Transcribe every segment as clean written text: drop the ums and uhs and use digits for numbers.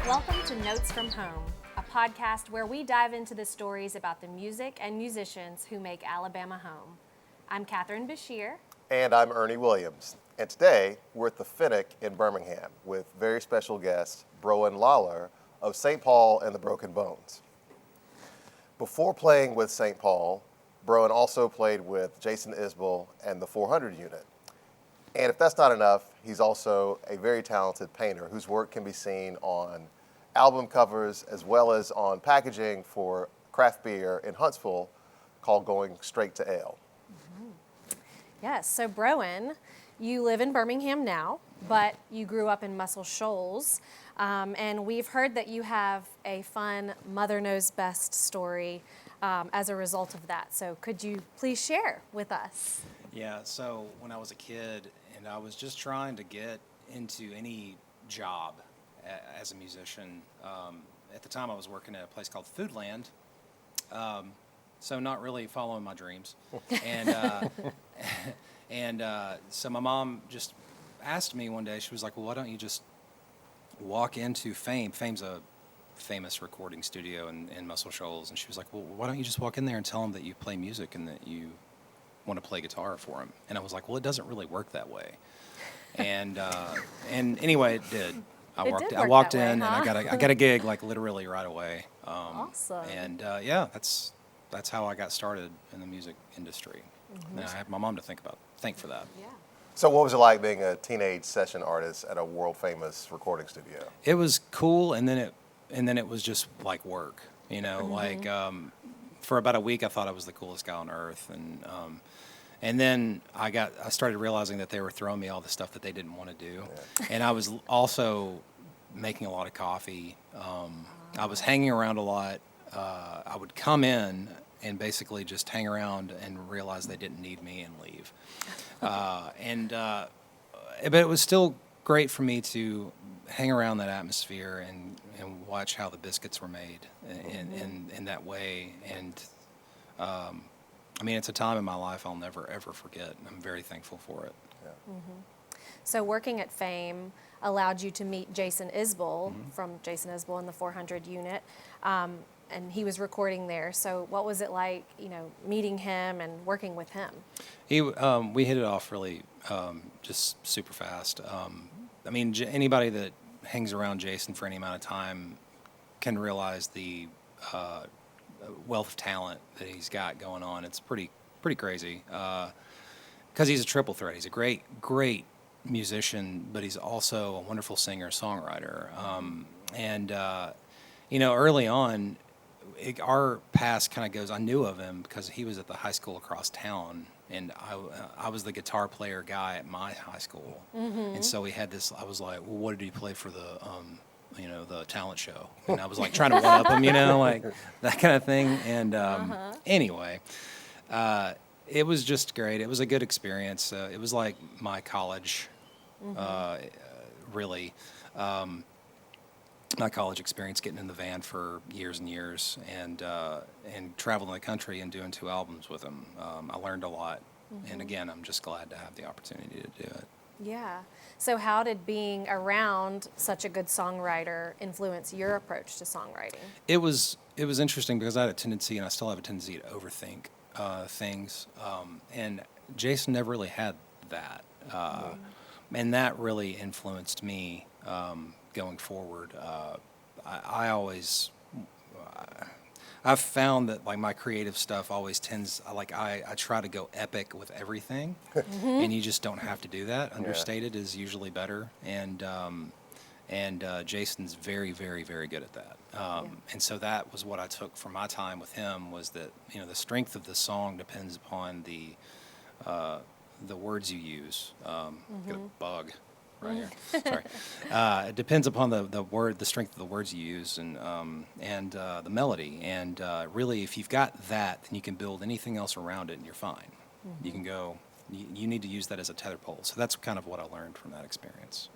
Welcome to Notes from Home, a podcast where we dive into the stories about the music and musicians who make Alabama home. I'm Catherine Bashir. And I'm Ernie Williams. And today, we're at the Finnick in Birmingham with very special guest, Browan Lollar of St. Paul and the Broken Bones. Before playing with St. Paul, Browan also played with Jason Isbell and the 400 unit. And if that's not enough, he's also a very talented painter whose work can be seen on album covers as well as on packaging for craft beer in Huntsville called Going Straight to Ale. Yes, so Browan, you live in Birmingham now, but you grew up in Muscle Shoals, and we've heard that you have a fun Mother Knows Best story as a result of that. So could you please share with us? Yeah, so when I was a kid and I was just trying to get into any job as a musician, at the time I was working at a place called Foodland, so not really following my dreams. And so my mom just asked me one day, she was like, well, why don't you just walk into Fame? Fame's a famous recording studio in Muscle Shoals. And she was like, well, why don't you just walk in there and tell them that you play music and that you want to play guitar for them? And I was like, well, it doesn't really work that way. And anyway, it did. I walked in and I got a gig like literally right away. Awesome. And yeah, that's how I got started in the music industry. And I have my mom to thank for that. Yeah. So what was it like being a teenage session artist at a world famous recording studio? It was cool, and then it was just like work, you know. Like for about a week, I thought I was the coolest guy on earth, and then I started realizing that they were throwing me all the stuff that they didn't want to do, and I was also making a lot of coffee. I was hanging around a lot. I would come in and basically just hang around and realize they didn't need me and leave. But it was still great for me to hang around that atmosphere and watch how the biscuits were made in that way. And I mean, it's a time in my life I'll never, ever forget. I'm very thankful for it. Yeah. So working at Fame allowed you to meet Jason Isbell from Jason Isbell in the 400 unit. And he was recording there. So what was it like, meeting him and working with him? We hit it off really just super fast. I mean, anybody that hangs around Jason for any amount of time can realize the wealth of talent that he's got going on. It's pretty crazy because he's a triple threat. He's a great musician, but he's also a wonderful singer, songwriter. Early on, our past kind of goes. I knew of him because he was at the high school across town, and I was the guitar player guy at my high school, and so we had this. I was like, well, what did he play for the the talent show? And I was like trying to one up him, like that kind of thing. And anyway, it was just great. It was a good experience. It was like my college, really. My college experience, getting in the van for years and years, and traveling the country and doing 2 albums with him. I learned a lot, and again, I'm just glad to have the opportunity to do it. Yeah. So how did being around such a good songwriter influence your approach to songwriting? It was interesting because I had a tendency, and I still have a tendency to overthink things, and Jason never really had that, and that really influenced me. Going forward, I've found that like my creative stuff always tends, I try to go epic with everything, and you just don't have to do that. Understated is usually better, and Jason's very, very, very good at that. And so that was what I took from my time with him, was that the strength of the song depends upon the words you use. Get a bug right here. Sorry. It depends upon the strength of the words you use, and the melody. And really, if you've got that, then you can build anything else around it, and you're fine. You can go. You need to use that as a tether pole. So that's kind of what I learned from that experience.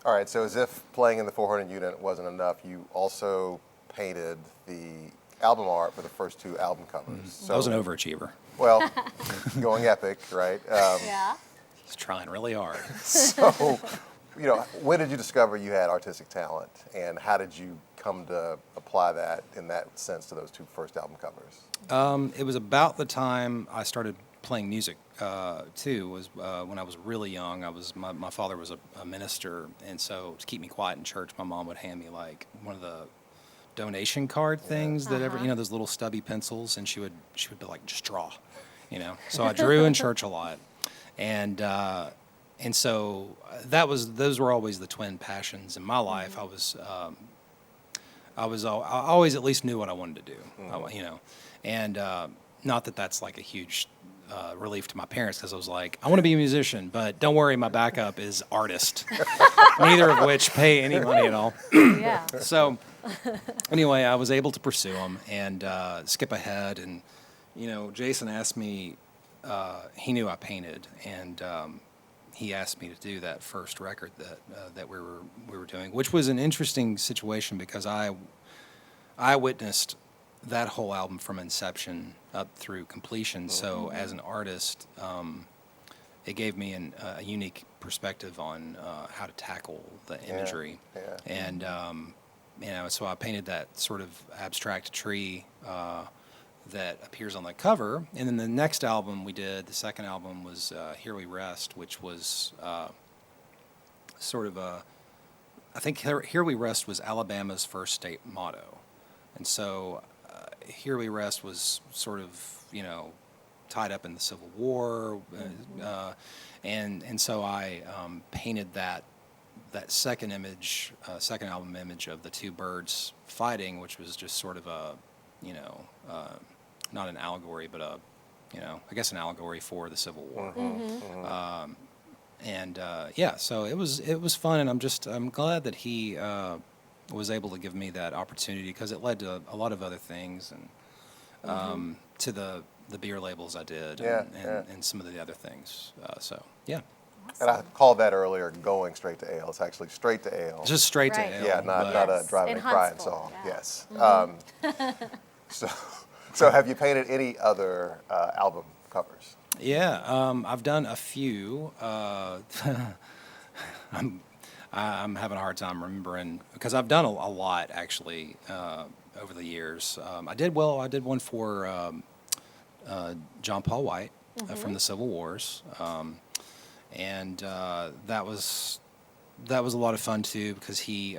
All right, so as if playing in the 400 unit wasn't enough, you also painted the album art for the first 2 album covers. So, I was an overachiever. Well, going epic, right? Yeah. He's trying really hard. So when did you discover you had artistic talent, and how did you come to apply that in that sense to those two first album covers? It was about the time I started playing music too. Was when I was really young. My father was a minister, and so to keep me quiet in church, my mom would hand me like one of the donation card things that those little stubby pencils, and she would be like, just draw, So I drew in church a lot, and so those were always the twin passions in my life. I always at least knew what I wanted to do, and not that that's like a huge relief to my parents, because I was like, I want to be a musician, but don't worry, my backup is artist, neither of which pay any money at all. Yeah. So anyway, I was able to pursue them and skip ahead, and Jason asked me. He knew I painted, and he asked me to do that first record that we were doing, which was an interesting situation because I witnessed that whole album from inception up through completion. So as an artist, it gave me a unique perspective on how to tackle the imagery. And so I painted that sort of abstract tree that appears on the cover. And then the next album we did, the second album, was Here We Rest, which was sort of I think Here We Rest was Alabama's first state motto. And so Here We Rest was sort of, tied up in the Civil War. And so I painted that second image, second album image of the two birds fighting, which was just sort of a, not an allegory, but I guess an allegory for the Civil War. So it was fun, and I'm glad that he was able to give me that opportunity, because it led to a lot of other things, and to the beer labels I did, and some of the other things. Yeah. And I called that earlier going straight to ale. It's actually straight to ale. Just straight to Right. ale. Yeah, not a driving In and crying Huntsville, song. yeah. Yes. So have you painted any other album covers? Yeah, I've done a few. I'm having a hard time remembering, because I've done a lot actually over the years. I did one for John Paul White from the Civil Wars, and that was a lot of fun too, because he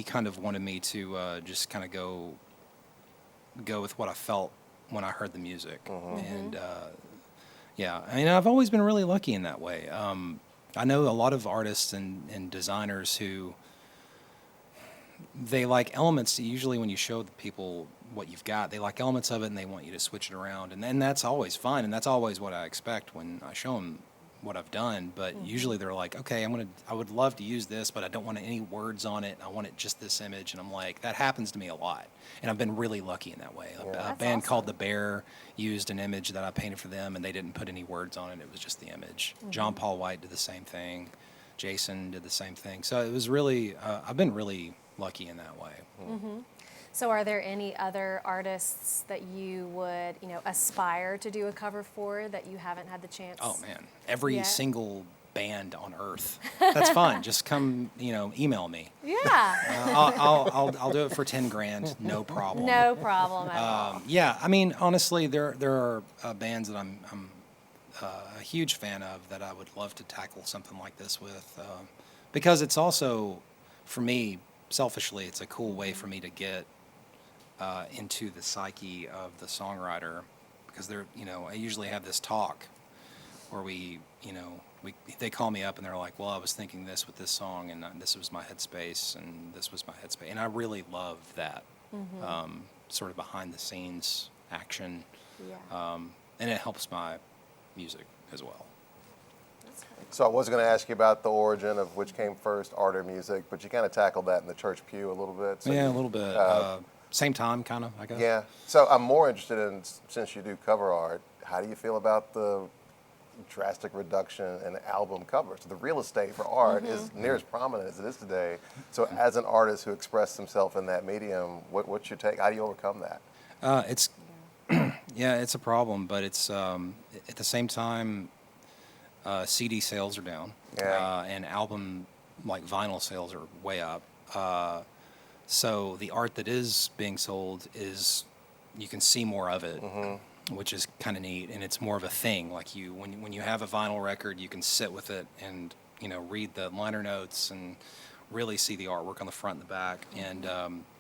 kind of wanted me to just kind of go with what I felt when I heard the music. And I've always been really lucky in that way. I know a lot of artists and designers who they like elements. Usually when you show the people what you've got, they like elements of it and they want you to switch it around, and that's always fine, and that's always what I expect when I show them what I've done. But usually they're like, okay, I would love to use this, but I don't want any words on it. I want it just this image. And I'm like, that happens to me a lot, and I've been really lucky in that way. A band called The Bear used an image that I painted for them, and they didn't put any words on it. It was just the image. John Paul White did the same thing. Jason did the same thing. So it was really, I've been really lucky in that way. So are there any other artists that you would, aspire to do a cover for that you haven't had the chance? Oh man, every yet? single band on earth. That's fine. Just come, email me. Yeah. I'll do it for $10,000, no problem. No problem at all. Yeah, I mean, honestly, there are bands that I'm a huge fan of that I would love to tackle something like this with, because it's also, for me, selfishly, it's a cool way for me to get into the psyche of the songwriter, because I usually have this talk where they call me up and they're like, well, I was thinking this with this song, and this was my headspace, and this was my headspace, and I really love that sort of behind the scenes action, and it helps my music as well. So I was going to ask you about the origin of which came first, art or music, but you kind of tackled that in the church pew a little bit. So a little bit. Same time, kind of, I guess. Yeah. So I'm more interested in, since you do cover art, how do you feel about the drastic reduction in album covers? So the real estate for art is near as prominent as it is today. So as an artist who expressed himself in that medium, what's your take? How do you overcome that? It's a problem, but it's at the same time, CD sales are down, Yeah. and album like vinyl sales are way up. So the art that is being sold is you can see more of it, which is kind of neat, and it's more of a thing. Like when you have a vinyl record, you can sit with it and read the liner notes and really see the artwork on the front and the back, and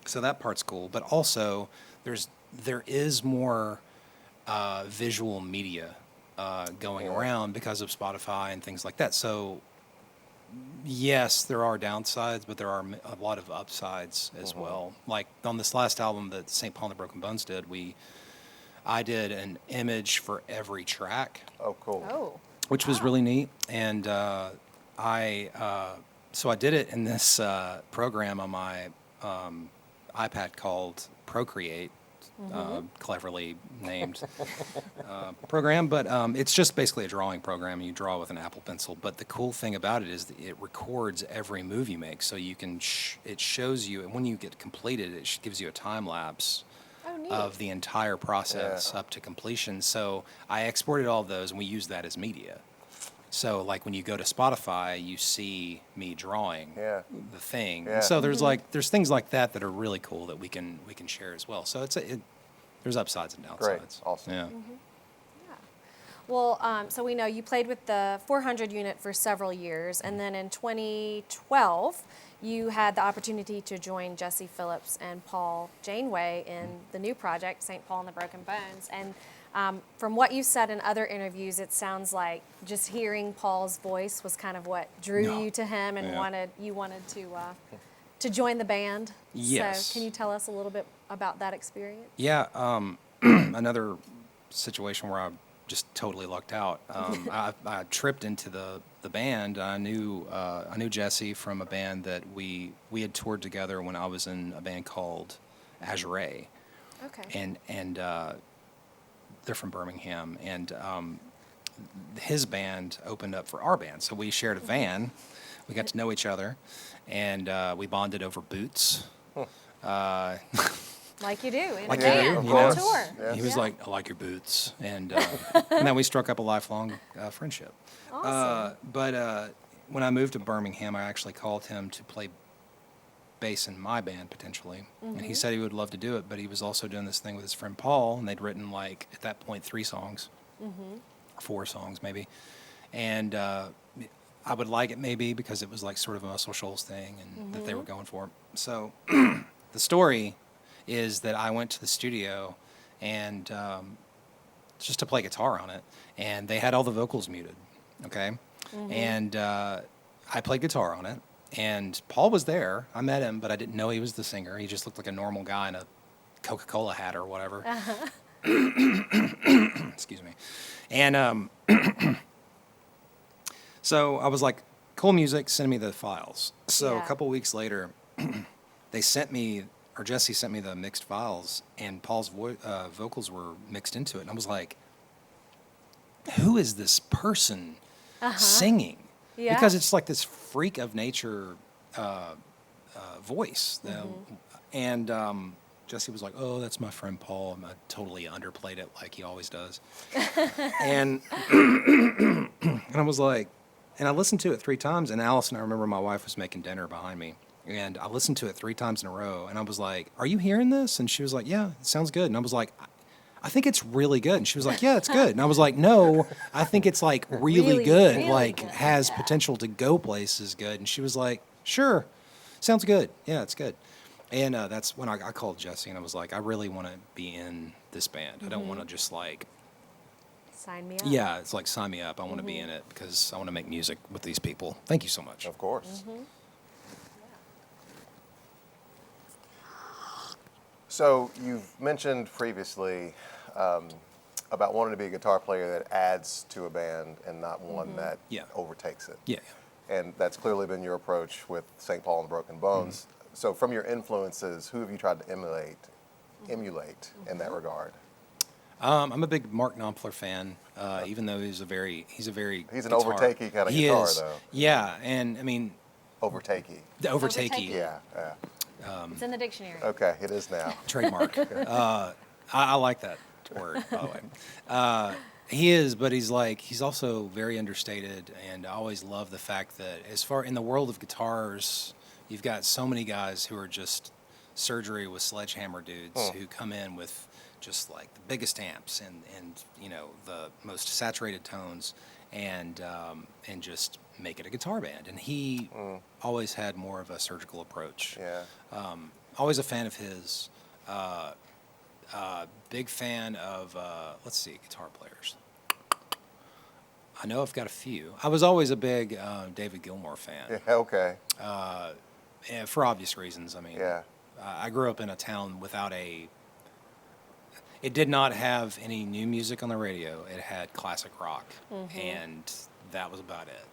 so that part's cool. But also there is more visual media going around because of Spotify and things like that. So yes, there are downsides, but there are a lot of upsides as well. Like on this last album that St. Paul and the Broken Bones did, I did an image for every track, Oh, cool. Oh. which was really neat. And so I did it in this program on my iPad called Procreate, cleverly named program, but it's just basically a drawing program. You draw with an Apple Pencil. But the cool thing about it is that it records every move you make, so you can. It shows you, and when you get completed, it gives you a time lapse Oh, neat. of the entire process up to completion. So I exported all of those, and we use that as media. So like when you go to Spotify, you see me drawing the thing. Yeah. So there's things like that that are really cool that we can share as well. So there's upsides and downsides. Great. Awesome. Yeah. Well, so we know you played with the 400 unit for several years, and then in 2012, you had the opportunity to join Jesse Phillips and Paul Janeway in the new project, St. Paul and the Broken Bones. And from what you said in other interviews, it sounds like just hearing Paul's voice was kind of what drew you to him and you wanted to join the band. Yes. So can you tell us a little bit about that experience? Yeah. Another situation where I just totally lucked out. I tripped into the band. I knew Jesse from a band that we had toured together when I was in a band called Azure. Okay. And they're from Birmingham, and his band opened up for our band. So we shared a van. We got to know each other, and we bonded over boots. Like you do in Like a you band do, on you know? tour. Yeah. He was like, "I like your boots," and then we struck up a lifelong friendship. Awesome. But when I moved to Birmingham, I actually called him to play bass in my band potentially, and he said he would love to do it. But he was also doing this thing with his friend Paul, and they'd written like at that point 3 songs, 4 songs maybe, and I would like it maybe because it was like sort of a Muscle Shoals thing, and that they were going for. So the story is that I went to the studio and just to play guitar on it, and they had all the vocals muted, okay? And I played guitar on it, and Paul was there. I met him, but I didn't know he was the singer. He just looked like a normal guy in a Coca-Cola hat or whatever. Excuse me. And so I was like, cool music, send me the files. So Yeah. a couple weeks later, Jesse sent me the mixed files, and Paul's vocals were mixed into it. And I was like, who is this person singing? Yeah. Because it's like this freak of nature voice. And Jesse was like, oh, that's my friend Paul. And I totally underplayed it like he always does. and I was like, and I listened to it 3 times, and Allison, I remember my wife was making dinner behind me. And I listened to it 3 times in a row, and I was like, are you hearing this? And she was like, yeah, it sounds good. And I was like, I think it's really good. And she was like, yeah, it's good. And I was like, no, I think it's like really good, really like good. has potential to go places good. And she was like, sure, sounds good. Yeah, it's good. And that's when I called Jesse, and I was like, I really want to be in this band. I don't want to just like, Sign me up. yeah, it's like sign me up. I want to be in it because I want to make music with these people. Thank you so much. Of course. So you've mentioned previously about wanting to be a guitar player that adds to a band and not one that Yeah. overtakes it. Yeah. And that's clearly been your approach with St. Paul and the Broken Bones. So from your influences, who have you tried to emulate in that regard? I'm a big Mark Knopfler fan, even though he's an He's an guitar- overtakey kind of He guitar, is. though. Yeah, and I mean, Overtakey. the overtakey. Overtakey. Yeah, yeah. It's in the dictionary. Okay, it is now. Trademark. I like that word, by the way. He is, but he's also very understated, and I always love the fact that as far in the world of guitars, you've got so many guys who are just surgery with sledgehammer dudes who come in with just like the biggest amps and the most saturated tones and just make it a guitar band. And he always had more of a surgical approach. Yeah. Always a fan of his. Big fan of, let's see, guitar players. I know I've got a few. I was always a big David Gilmour fan. Yeah, okay. And for obvious reasons. I mean, Yeah. I grew up in a town without it did not have any new music on the radio. It had classic rock, and that was about it.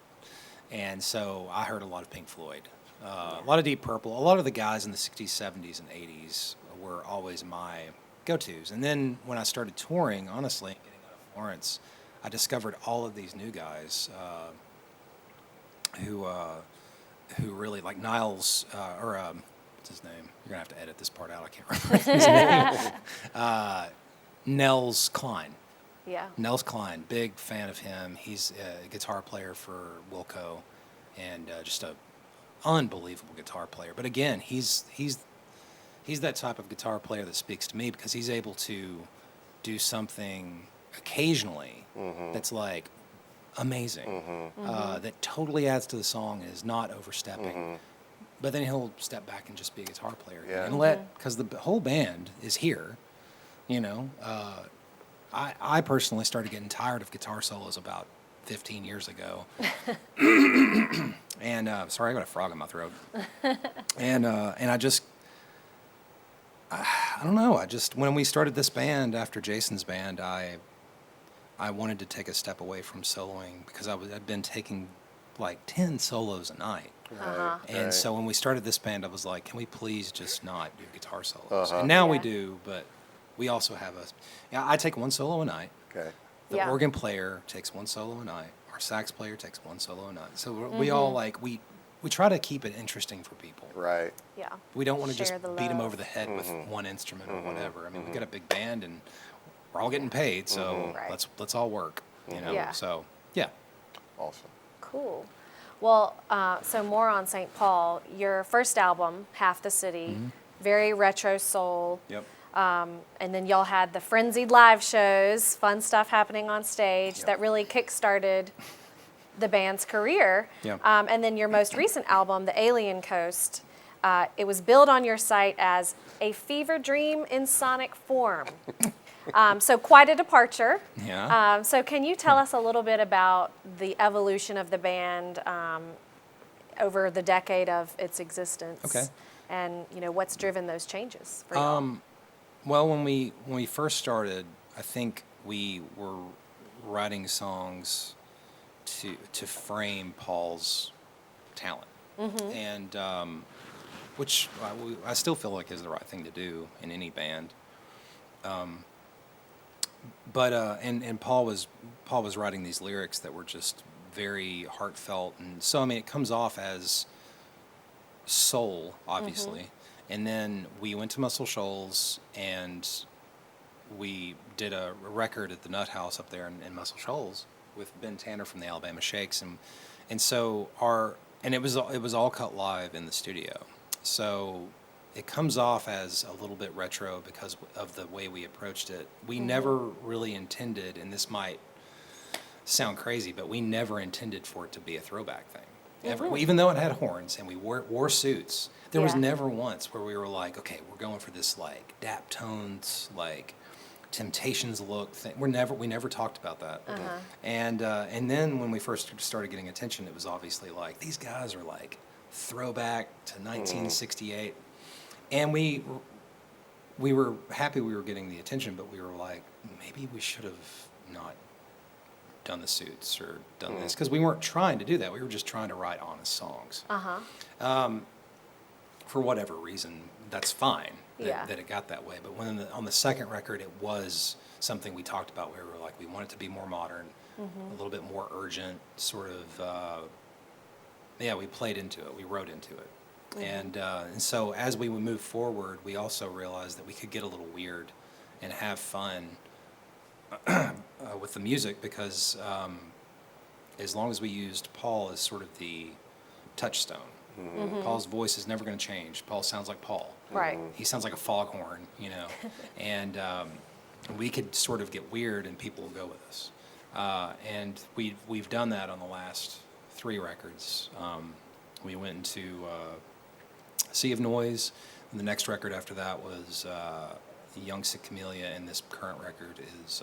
And so I heard a lot of Pink Floyd, a lot of Deep Purple. A lot of the guys in the 60s, 70s, and 80s were always my go-tos. And then when I started touring, honestly, getting out of Florence, I discovered all of these new guys who really, like Niles, what's his name? You're going to have to edit this part out. I can't remember his name. Nels Cline. Yeah. Nels Cline, big fan of him. He's a guitar player for Wilco and just a unbelievable guitar player. But again, he's that type of guitar player that speaks to me because he's able to do something occasionally that's like amazing, that totally adds to the song and is not overstepping. But then he'll step back and just be a guitar player and because the whole band is here, I personally started getting tired of guitar solos about 15 years ago. And sorry, I got a frog in my throat. And I don't know. When we started this band after Jason's band, I wanted to take a step away from soloing because I'd been taking like 10 solos a night. And so when we started this band, I was like, can we please just not do guitar solos? And now we do, but we also have I take one solo a night. Okay. The organ player takes one solo a night. Our sax player takes one solo a night. So we all we try to keep it interesting for people. Right. Yeah. We don't want to just Share the beat them love. over the head with one instrument or whatever. I mean, we've got a big band and we're all getting paid, so Right. let's all work. Yeah. So yeah. Awesome. Cool. Well, so more on St. Paul. Your first album, Half the City, very retro soul. Yep. And then y'all had the frenzied live shows, fun stuff happening on stage that really kick-started the band's career. Yep. And then your most recent album, The Alien Coast, it was billed on your site as a fever dream in sonic form. So quite a departure. Yeah. So can you tell us a little bit about the evolution of the band over the decade of its existence? Okay. And what's driven those changes for y'all? Well, when we first started, I think we were writing songs to frame Paul's talent, and which I still feel like is the right thing to do in any band. But Paul was writing these lyrics that were just very heartfelt, and so I mean it comes off as soul, obviously. And then we went to Muscle Shoals and we did a record at the Nut House up there in Muscle Shoals with Ben Tanner from the Alabama Shakes, and so it was all cut live in the studio. So it comes off as a little bit retro because of the way we approached it. We never really intended, and this might sound crazy, but we never intended for it to be a throwback thing. Ever. Even though it had horns and we wore suits, there was never once where we were like, okay, we're going for this like dap tones, like Temptations look thing. We never talked about that. And then when we first started getting attention, it was obviously like these guys are like throwback to 1968, and we were happy we were getting the attention, but we were like, maybe we should have not done the suits or done this, because we weren't trying to do that. We were just trying to write honest songs. For whatever reason, that's fine that it got that way. But on the second record, it was something we talked about where we were like, we want it to be more modern, a little bit more urgent, sort of, we played into it, we wrote into it. And so as we would move forward, we also realized that we could get a little weird and have fun with with the music because as long as we used Paul as sort of the touchstone, Paul's voice is never going to change. Paul sounds like Paul. Right. He sounds like a foghorn, you know, and we could sort of get weird and people will go with us. And we've done that on the last 3 records. We went into Sea of Noise, and the next record after that was Young Sick Camellia, and this current record is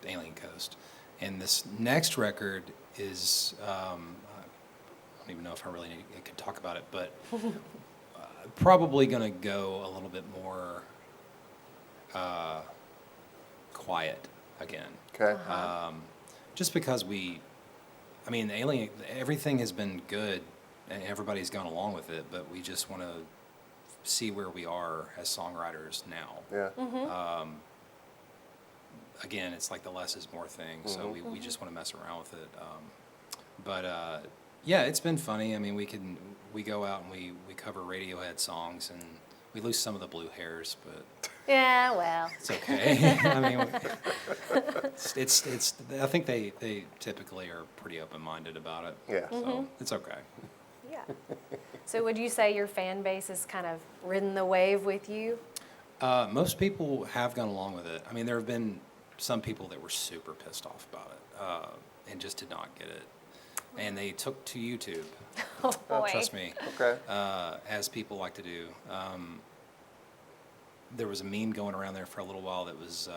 Alien Coast. And this next record is, I don't even know if I really could talk about it, but probably going to go a little bit more quiet again. Okay. Just because Alien, everything has been good and everybody's gone along with it, but we just want to see where we are as songwriters now. Yeah. Again, it's like the less is more thing, so we just want to mess around with it. Yeah, it's been funny. I mean, we go out and we cover Radiohead songs, and we lose some of the blue hairs, but Yeah, well. it's okay. I mean, it's. I think they typically are pretty open-minded about it. Yeah. So it's okay. Yeah. So would you say your fan base has kind of ridden the wave with you? Most people have gone along with it. I mean, there have been some people that were super pissed off about it and just did not get it. And they took to YouTube, Oh, boy. trust me, Okay. as people like to do. There was a meme going around there for a little while that was,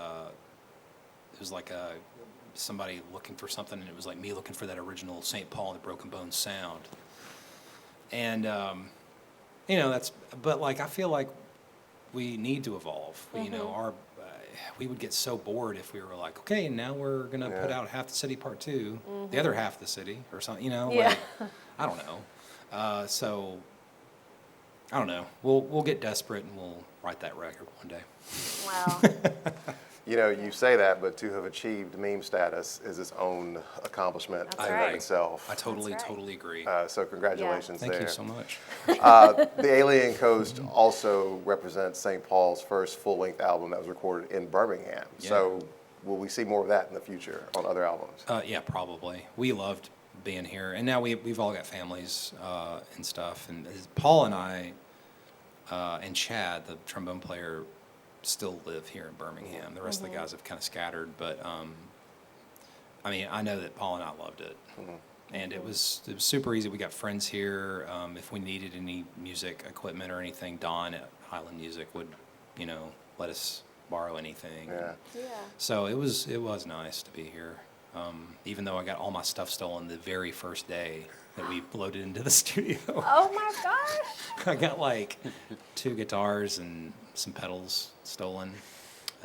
it was like somebody looking for something, and it was like me looking for that original St. Paul and the Broken Bones sound. And, but like, I feel like we need to evolve. You know, we would get so bored if we were like, okay, now we're going to put out Half the City Part 2, the other half of the city, or something, you know? Yeah. Like, I don't know. So, I don't know. We'll get desperate and we'll write that record one day. Wow. You know, you say that, but to have achieved meme status is its own accomplishment That's in and right. of itself. I totally That's right. agree. So congratulations Thank there. you so much. The Alien Coast also represents St. Paul's first full-length album that was recorded in Birmingham. Yeah. So will we see more of that in the future on other albums? Yeah, probably. We loved being here, and now we've all got families and stuff. And Paul and I and Chad, the trombone player, still live here in Birmingham. The rest of the guys have kind of scattered, but I mean, I know that Paul and I loved it, and it was super easy. We got friends here. If we needed any music equipment or anything, Don at Highland Music would, let us borrow anything. Yeah. Yeah. So it was nice to be here. Even though I got all my stuff stolen the very first day that we loaded into the studio. Oh my gosh. I got like 2 guitars and some pedals stolen.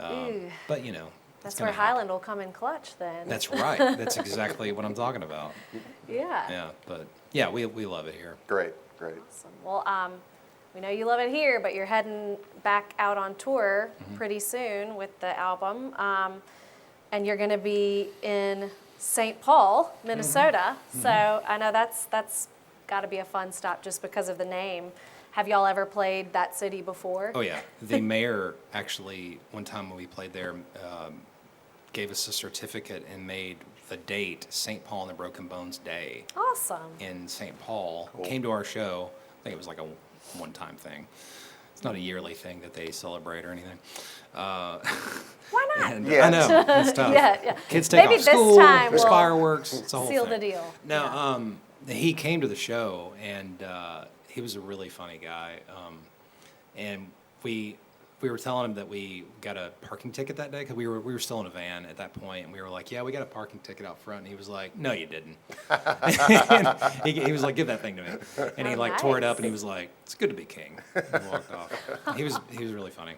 Ooh. But it's That's gonna where happen. Highland will come in clutch then. That's right. That's exactly what I'm talking about. Yeah. Yeah, but yeah, we love it here. Great. Awesome. Well, we know you love it here, but you're heading back out on tour pretty soon with the album. And you're going to be in St. Paul, Minnesota. So I know that's got to be a fun stop just because of the name. Have y'all ever played that city before? Oh yeah, the mayor actually one time when we played there gave us a certificate and made the date St. Paul and the Broken Bones Day Awesome. in St. Paul. Cool. Came to our show. I think it was like a one-time thing. It's not a yearly thing that they celebrate or anything. Why not? And Yeah. I know, it's tough. Yeah. Kids take Maybe off this school, time there's we'll fireworks, it's a whole seal thing. the deal. No, he came to the show, and he was a really funny guy. And we were telling him that we got a parking ticket that day because we were still in a van at that point, and we were like, "Yeah, we got a parking ticket out front." And he was like, "No, you didn't." he was like, "Give that thing to me," and he like tore it up, and he was like, "It's good to be king," and walked off. He was really funny.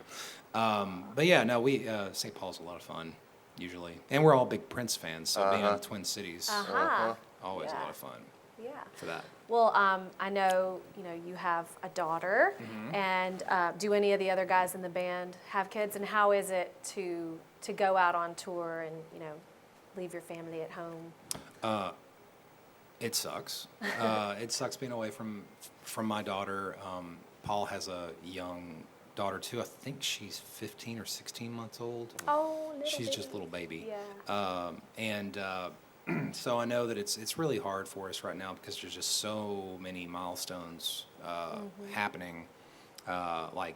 But yeah, no, St. Paul's a lot of fun usually, and we're all big Prince fans, so being in the Twin Cities, always a Yeah. lot of fun Yeah. for that. Well, I know you have a daughter, and do any of the other guys in the band have kids? And how is it to go out on tour and leave your family at home? It sucks. It sucks being away from my daughter. Paul has a young daughter too. I think she's 15 or 16 months old. Oh, little She's baby. just a little baby. Yeah. So I know that it's really hard for us right now because there's just so many milestones happening. Like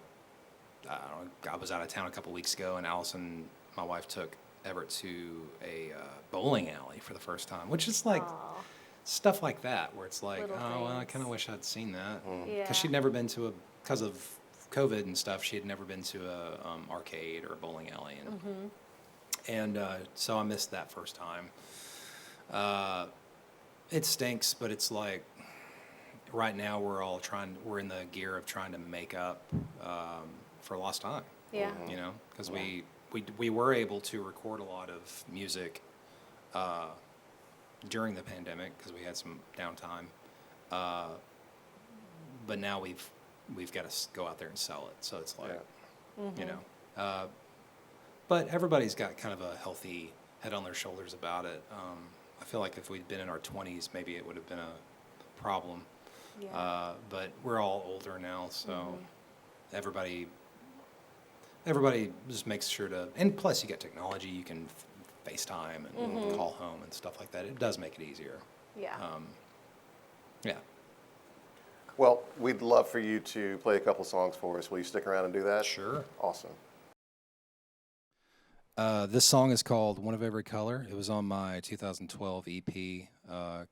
I don't know, I was out of town a couple weeks ago, and Allison, my wife, took Everett to a bowling alley for the first time, which is like Aw. stuff like that where it's like, Little oh, well, I things. kind of wish I'd seen that Yeah. because she'd never been to because of COVID and stuff. She had never been to a arcade or a bowling alley, and so I missed that first time. It stinks, but it's like right now we're in the gear of trying to make up for lost time. Yeah. You know, because we were able to record a lot of music during the pandemic because we had some downtime, but now we've got to go out there and sell it. So it's like, you know, but everybody's got kind of a healthy head on their shoulders about it. I feel like if we'd been in our 20s, maybe it would have been a problem. Yeah. But we're all older now, so everybody just makes sure to, and plus you got technology, you can FaceTime and call home and stuff like that. It does make it easier. Yeah. Yeah. Well, we'd love for you to play a couple songs for us. Will you stick around and do that? Sure. Awesome. This song is called One of Every Color. It was on my 2012 EP of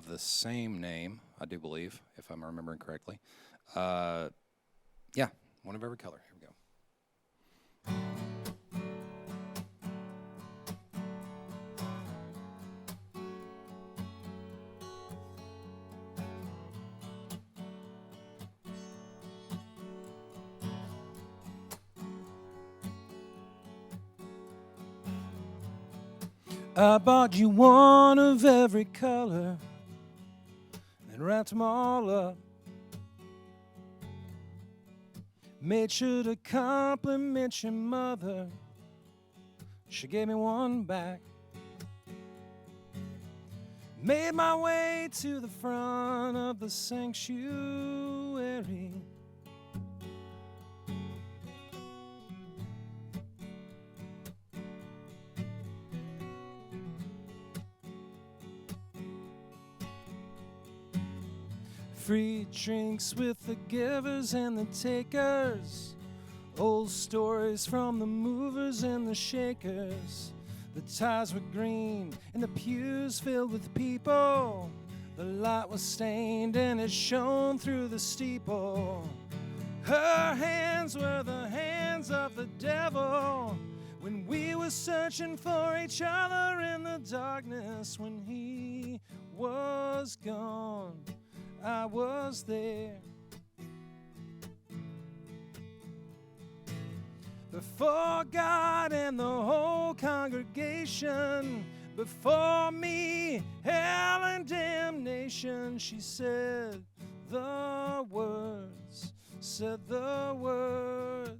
the same name, I do believe, if I'm remembering correctly. Yeah, One of Every Color. Here we go. I bought you one of every color and wrapped them all up. Made sure to compliment your mother. She gave me one back. Made my way to the front of the sanctuary. Free drinks with the givers and the takers. Old stories from the movers and the shakers. The ties were green and the pews filled with people. The light was stained and it shone through the steeple. Her hands were the hands of the devil when we were searching for each other in the darkness. When he was gone, I was there. Before God and the whole congregation, before me, hell and damnation, she said the words, said the words.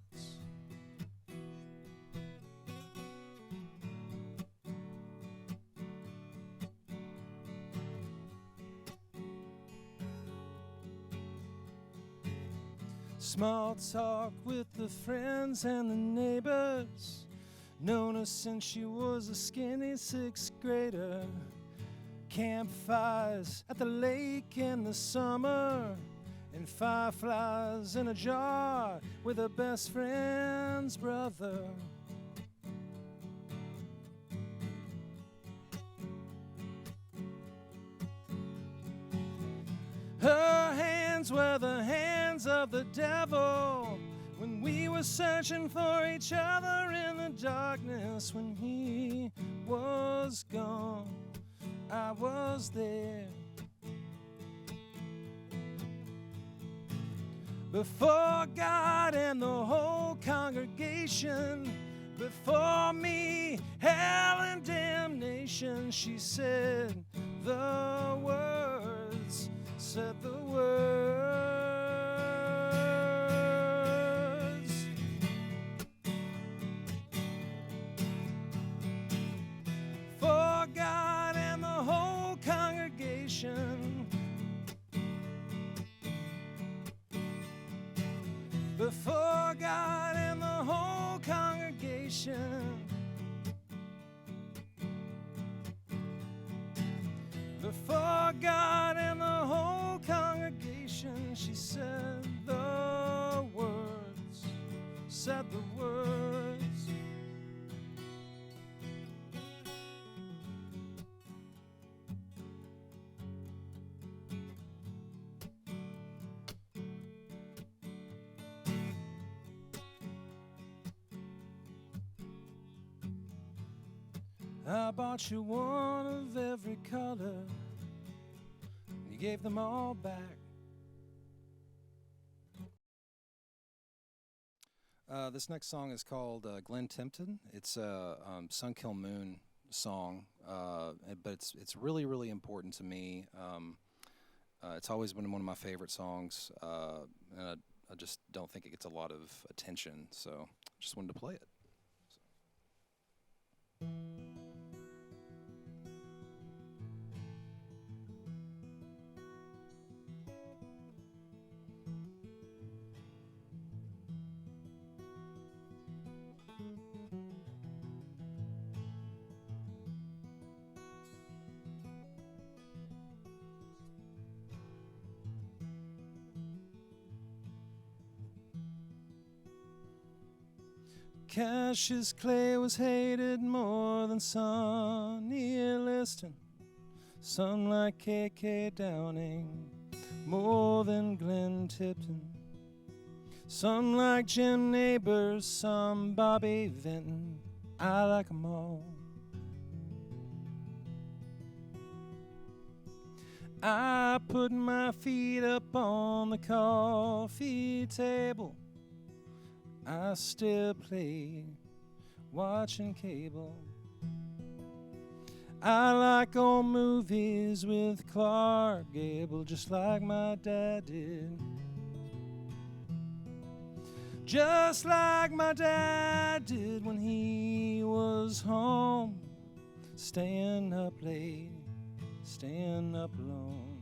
Small talk with the friends and the neighbors. Known her since she was a skinny sixth grader. Campfires at the lake in the summer. And fireflies in a jar with her best friend's brother. Her hands were the hands of the devil when we were searching for each other in the darkness. When he was gone, I was there. Before God and the whole congregation, before me, hell and damnation, she said the words, said the words. For God and the whole congregation, before Before God and the whole congregation, she said the words, said the words. I bought you one of every color. You gave them all back. This next song is called Glen Tipton. It's a Sun Kill Moon song, but it's really, really important to me. It's always been one of my favorite songs, and I just don't think it gets a lot of attention, so I just wanted to play it. Cassius Clay was hated more than Sonny Liston. Some like K.K. Downing more than Glen Tipton. Some like Jim Neighbors, some Bobby Vinton. I like 'em all. I put my feet up on the coffee table. I still play, watching cable. I like old movies with Clark Gable, just like my dad did. Just like my dad did when he was home, staying up late, staying up alone.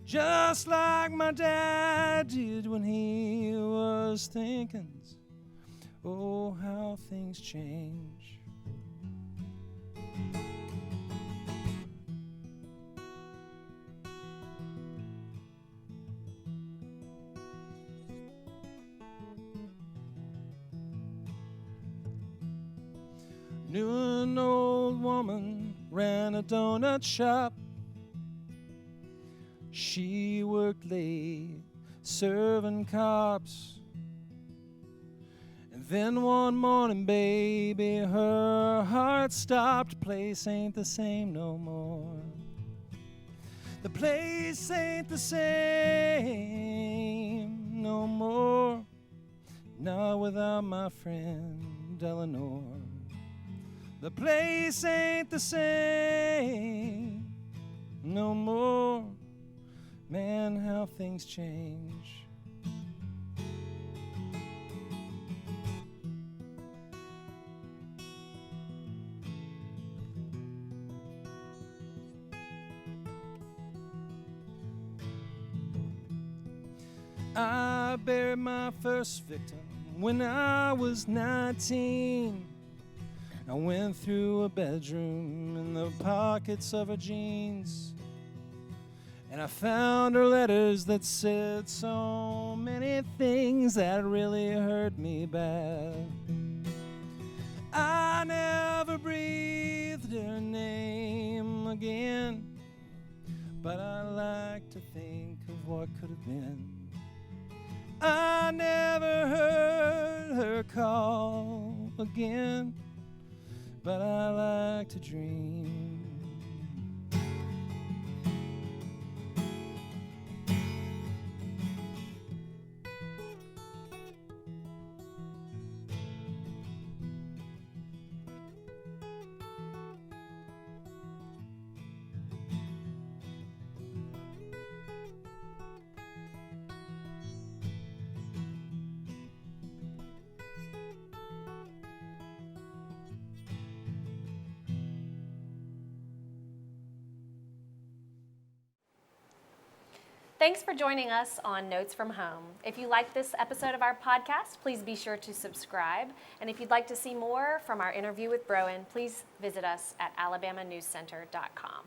Just like my dad did when he was thinking, oh, how things change. Knew an old woman ran a donut shop. She worked late, serving cops. Then one morning, baby, her heart stopped. Place ain't the same no more. The place ain't the same no more. Not without my friend Eleanor. The place ain't the same no more. Man, how things change. I buried my first victim when I was 19. I went through a bedroom in the pockets of her jeans, and I found her letters that said so many things that really hurt me bad. I never breathed her name again, but I like to think of what could have been. I never heard her call again, but I like to dream. Thanks for joining us on Notes from Home. If you like this episode of our podcast, please be sure to subscribe. And if you'd like to see more from our interview with Browan, please visit us at alabamanewscenter.com.